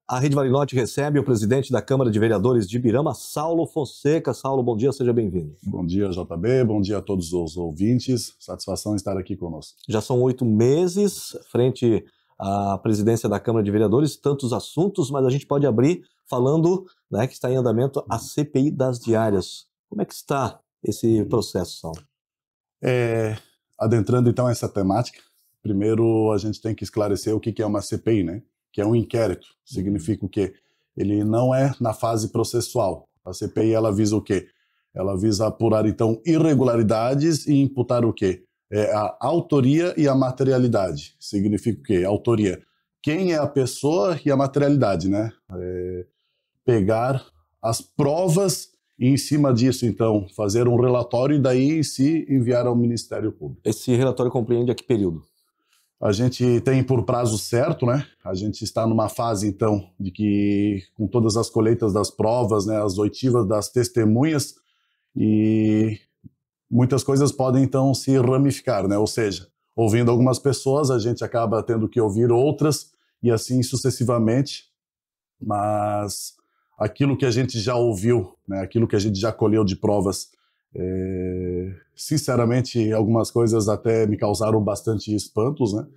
A Rede Bariloche recebe o presidente da Câmara de Vereadores de Ibirama, Saulo Fonseca. Saulo, bom dia, seja bem-vindo. Bom dia, JB, bom dia a todos os ouvintes. Satisfação em estar aqui conosco. Já são 8 meses frente à presidência da Câmara de Vereadores, tantos assuntos, mas a gente pode abrir falando, né, que está em andamento a CPI das diárias. Como é que está esse processo, Saulo? Adentrando então essa temática, primeiro a gente tem que esclarecer o que é uma CPI, né? Que é um inquérito. Significa o quê? Ele não é na fase processual. A CPI, ela visa o quê? Ela visa apurar, então, irregularidades e imputar o quê? A autoria e a materialidade. Significa o quê? Autoria. Quem é a pessoa e a materialidade, né? Pegar as provas e, em cima disso, então, fazer um relatório e daí, se enviar ao Ministério Público. Esse relatório compreende a que período? A gente tem por prazo certo, né? A gente está numa fase, então, de que, com todas as colheitas das provas, né, as oitivas das testemunhas, e muitas coisas podem, então, se ramificar, né? Ou seja, ouvindo algumas pessoas, a gente acaba tendo que ouvir outras, e assim sucessivamente. Mas aquilo que a gente já ouviu, né, aquilo que a gente já colheu de provas, sinceramente, algumas coisas até me causaram bastante espantos, né?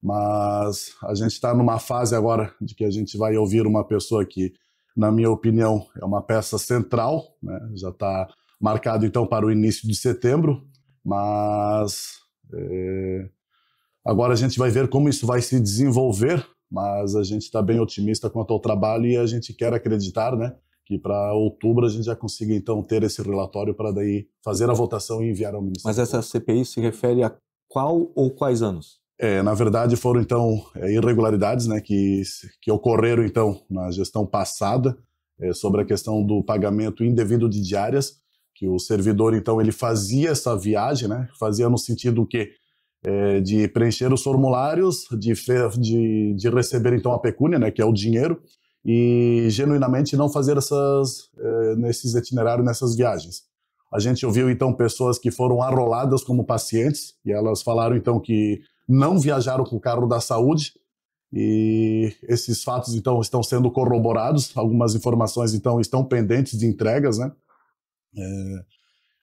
Mas a gente está numa fase agora de que a gente vai ouvir uma pessoa que, na minha opinião, é uma peça central, né? Já está marcado então para o início de setembro, mas agora a gente vai ver como isso vai se desenvolver, mas a gente está bem otimista quanto ao trabalho e a gente quer acreditar, né, que para outubro a gente já consiga então ter esse relatório para daí fazer a votação e enviar ao Ministério. Mas essa CPI se refere a qual ou quais anos? Na verdade foram então irregularidades, né, que ocorreram então na gestão passada, sobre a questão do pagamento indevido de diárias, que o servidor então ele fazia essa viagem, né, fazia no sentido que de preencher os formulários, de receber então a pecúnia, né, que é o dinheiro, e genuinamente não fazer nesses itinerários, nessas viagens. A gente ouviu então pessoas que foram arroladas como pacientes e elas falaram então que não viajaram com o carro da saúde, e esses fatos então estão sendo corroborados, algumas informações então estão pendentes de entregas, né?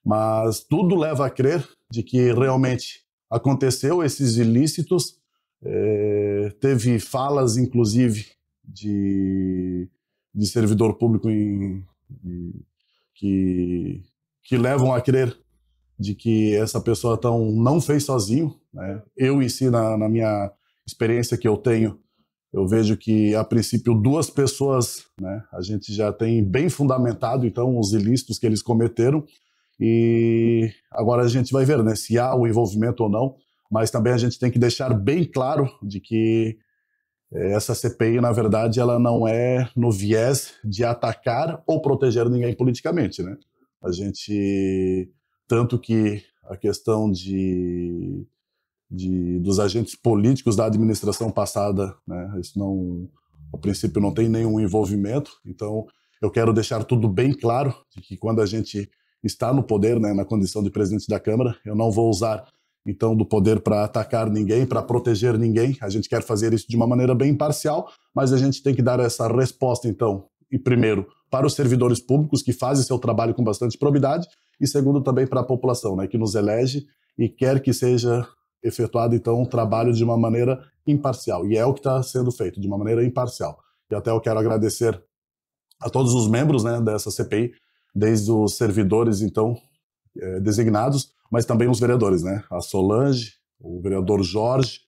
Mas tudo leva a crer de que realmente aconteceu esses ilícitos, teve falas inclusive de servidor público que levam a crer de que essa pessoa então não fez sozinho, né? Eu em si, na minha experiência que eu tenho, eu vejo que a princípio 2 pessoas, né, a gente já tem bem fundamentado então os ilícitos que eles cometeram, e agora a gente vai ver, né, se há o envolvimento ou não, mas também a gente tem que deixar bem claro de que essa CPI, na verdade, ela não é no viés de atacar ou proteger ninguém politicamente, né? A gente, tanto que a questão dos agentes políticos da administração passada, né, isso não, a princípio não tem nenhum envolvimento, então eu quero deixar tudo bem claro de que quando a gente está no poder, né, na condição de presidente da Câmara, eu não vou usar então do poder para atacar ninguém, para proteger ninguém. A gente quer fazer isso de uma maneira bem imparcial, mas a gente tem que dar essa resposta então, e primeiro para os servidores públicos que fazem seu trabalho com bastante probidade, e segundo também para a população, né, que nos elege e quer que seja efetuado então um trabalho de uma maneira imparcial, e é o que está sendo feito, de uma maneira imparcial. E até eu quero agradecer a todos os membros, né, dessa CPI, desde os servidores então designados, mas também os vereadores, né? A Solange, o vereador Jorge,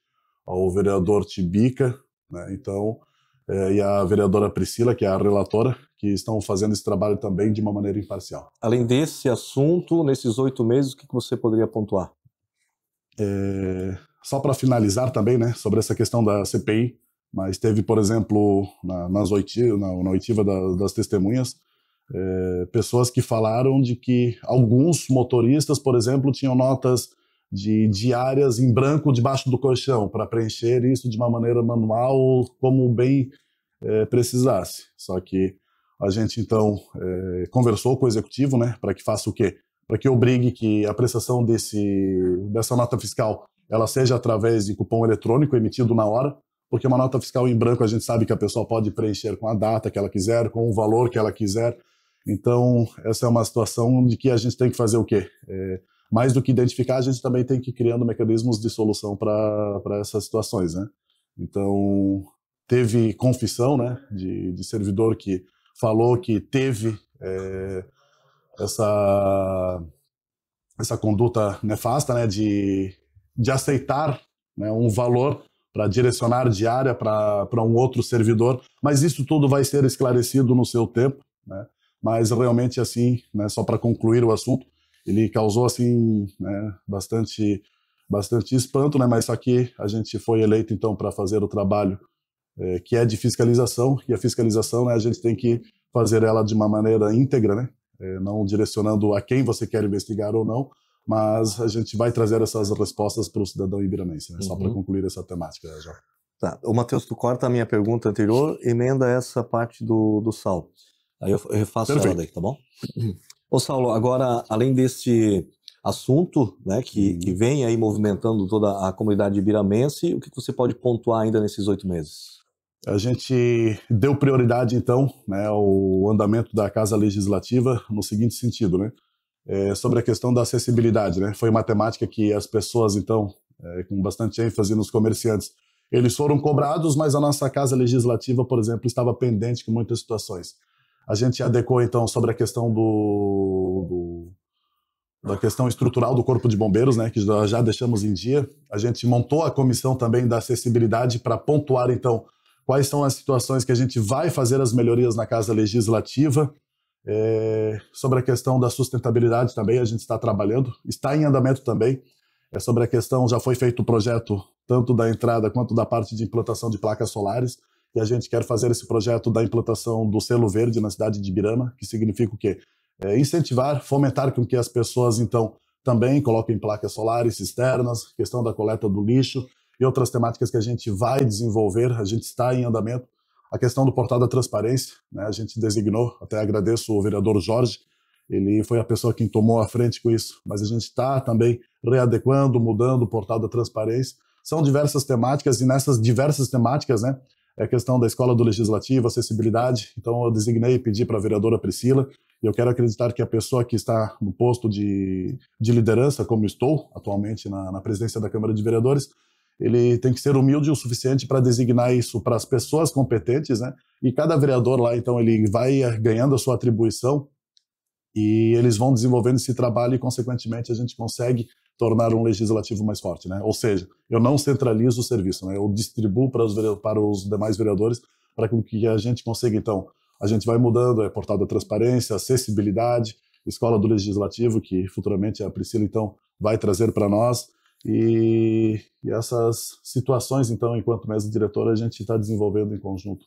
o vereador Tibica, né? Então, e a vereadora Priscila, que é a relatora, que estão fazendo esse trabalho também de uma maneira imparcial. Além desse assunto, nesses 8 meses, o que você poderia pontuar? Só para finalizar também, né, sobre essa questão da CPI, mas teve, por exemplo, na oitiva das testemunhas, pessoas que falaram de que alguns motoristas, por exemplo, tinham notas de diárias em branco debaixo do colchão para preencher isso de uma maneira manual, como bem precisasse. Só que a gente então conversou com o executivo, né, para que faça o quê? Para que obrigue que a prestação dessa nota fiscal ela seja através de cupom eletrônico emitido na hora, porque uma nota fiscal em branco a gente sabe que a pessoa pode preencher com a data que ela quiser, com o valor que ela quiser. Então, essa é uma situação de que a gente tem que fazer o quê? Mais do que identificar, a gente também tem que ir criando mecanismos de solução para essas situações, né? Então, teve confissão, né, de servidor que falou que teve essa conduta nefasta, né, de aceitar, né, um valor para direcionar diária para um outro servidor, mas isso tudo vai ser esclarecido no seu tempo, né? Mas realmente assim, né, só para concluir o assunto, ele causou assim, né, bastante espanto, né? Mas só que a gente foi eleito então para fazer o trabalho que é de fiscalização, e a fiscalização, né, a gente tem que fazer ela de uma maneira íntegra, né? Não direcionando a quem você quer investigar ou não, mas a gente vai trazer essas respostas para o cidadão ibiramense, né? Só para concluir essa temática, já. Tá. O Matheus, tu corta a minha pergunta anterior, emenda essa parte do Saulo. Aí eu refaço ela daí, tá bom? Ô Saulo, agora, além desse assunto, né, que vem aí movimentando toda a comunidade ibiramense, o que você pode pontuar ainda nesses 8 meses? A gente deu prioridade, então, né, ao andamento da Casa Legislativa no seguinte sentido, né? Sobre a questão da acessibilidade, né? Foi uma temática que as pessoas, então, com bastante ênfase nos comerciantes, eles foram cobrados, mas a nossa Casa Legislativa, por exemplo, estava pendente com muitas situações. A gente adequou, então, sobre a questão da questão estrutural do Corpo de Bombeiros, né, que já deixamos em dia. A gente montou a comissão também da acessibilidade para pontuar, então, quais são as situações que a gente vai fazer as melhorias na Casa Legislativa. Sobre a questão da sustentabilidade também, a gente está trabalhando, está em andamento também. Sobre a questão, já foi feito o projeto tanto da entrada quanto da parte de implantação de placas solares, e a gente quer fazer esse projeto da implantação do selo verde na cidade de Ibirama, que significa o quê? Incentivar, fomentar com que as pessoas, então, também coloquem placas solares, cisternas, questão da coleta do lixo e outras temáticas que a gente vai desenvolver, a gente está em andamento. A questão do portal da transparência, né, a gente designou, até agradeço o vereador Jorge, ele foi a pessoa que tomou a frente com isso, mas a gente está também readequando, mudando o portal da transparência. São diversas temáticas, e nessas diversas temáticas, né, é a questão da escola do legislativo, acessibilidade. Então eu designei e pedi para a vereadora Priscila, e eu quero acreditar que a pessoa que está no posto de liderança, como estou atualmente na presidência da Câmara de Vereadores, ele tem que ser humilde o suficiente para designar isso para as pessoas competentes, né? E cada vereador lá, então, ele vai ganhando a sua atribuição e eles vão desenvolvendo esse trabalho e, consequentemente, a gente consegue tornar um legislativo mais forte, né? Ou seja, eu não centralizo o serviço, né? Eu distribuo para os demais vereadores para que a gente consiga, então, a gente vai mudando, portal da transparência, acessibilidade, escola do legislativo, que futuramente a Priscila, então, vai trazer para nós. E essas situações, então, enquanto mesa diretora, a gente está desenvolvendo em conjunto,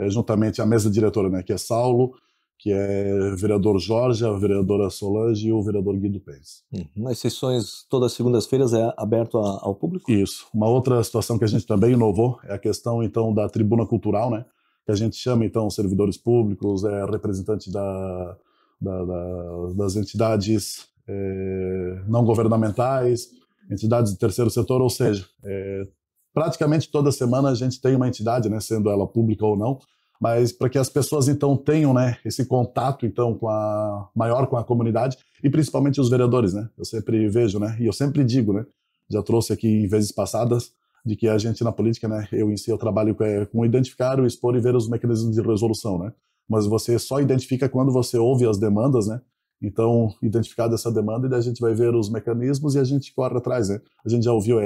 juntamente a mesa diretora, né, que é Saulo, que é vereador Jorge, a vereadora Solange e o vereador Guido Pens. As sessões todas as segundas-feiras é aberto ao público? Isso. Uma outra situação que a gente também inovou é a questão, então, da tribuna cultural, né, que a gente chama, então, servidores públicos, representantes das entidades não governamentais, entidades do terceiro setor, ou seja, praticamente toda semana a gente tem uma entidade, né, sendo ela pública ou não, mas para que as pessoas então tenham, né, esse contato então maior com a comunidade e principalmente os vereadores, né? Eu sempre vejo, né, e eu sempre digo, né, já trouxe aqui em vezes passadas de que a gente na política, né, eu em si eu trabalho com identificar, o expor e ver os mecanismos de resolução, né? Mas você só identifica quando você ouve as demandas, né? Então, identificada essa demanda, e daí a gente vai ver os mecanismos e a gente corre atrás, né? A gente já ouviu,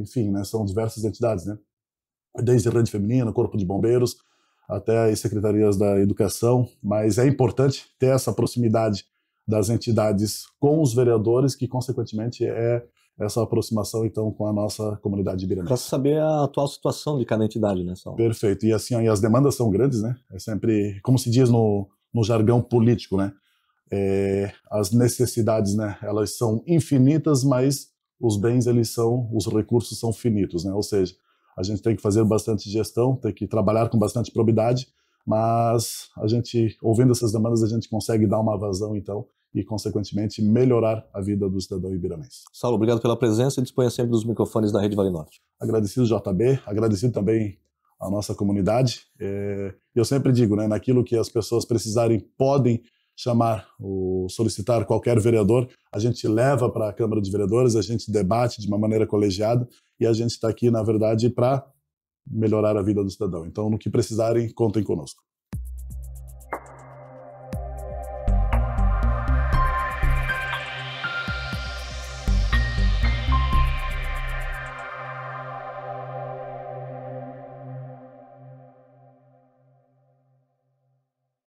enfim, né? São diversas entidades, né? Desde a Rede Feminina, Corpo de Bombeiros, até as secretarias da Educação, mas é importante ter essa proximidade das entidades com os vereadores, que, consequentemente, é essa aproximação, então, com a nossa comunidade ibiramense. Para saber a atual situação de cada entidade, né, Saulo? Perfeito. E, assim, as demandas são grandes, né? É sempre, como se diz no jargão político, né? As necessidades, né, elas são infinitas, mas os bens, os recursos são finitos, né? Ou seja, a gente tem que fazer bastante gestão, tem que trabalhar com bastante probidade, mas a gente, ouvindo essas demandas, a gente consegue dar uma vazão, então, e, consequentemente, melhorar a vida do cidadão ibiramense. Saulo, obrigado pela presença e disponha sempre dos microfones da Rede Vale Norte. Agradecido, JB, agradecido também a nossa comunidade. Eu sempre digo, né, naquilo que as pessoas precisarem, podem chamar ou solicitar qualquer vereador, a gente leva para a Câmara de Vereadores, a gente debate de uma maneira colegiada e a gente está aqui, na verdade, para melhorar a vida do cidadão. Então, no que precisarem, contem conosco.